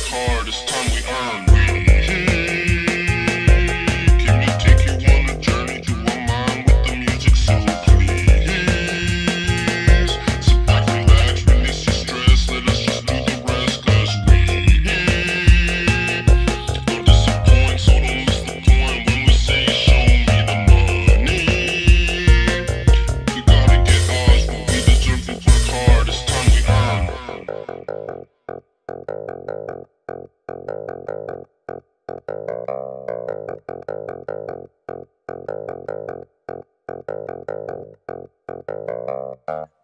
hard, it's time we earn. Can we take you on a journey through our mind with the music, so please sit back, relax, release your stress, let us just do the rest, cause we don't disappoint, so don't miss the point when we say show me the money. We gotta get ours, what we deserve, we work hard, it's time we earn.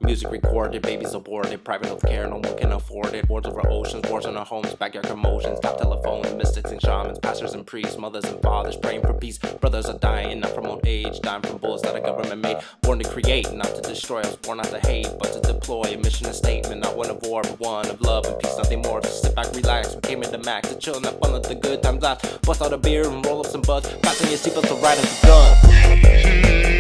Music recorded, babies aborted, private healthcare, no one can afford it. Wars over oceans, wars in our homes, backyard commotions, top telephones, mystics and shamans, pastors and priests, mothers and fathers praying for peace. Brothers are dying, not from old age, dying from bullets that a government made. Born to create, not to destroy. I was born not to hate, but to deploy. A mission and statement, not one of war, but one of love and peace, nothing more. Just sit back, relax, we came in the max, to chill and have fun, let the good times last. Bust out a beer and roll up some buds, fasten your seatbelts to ride at the gun.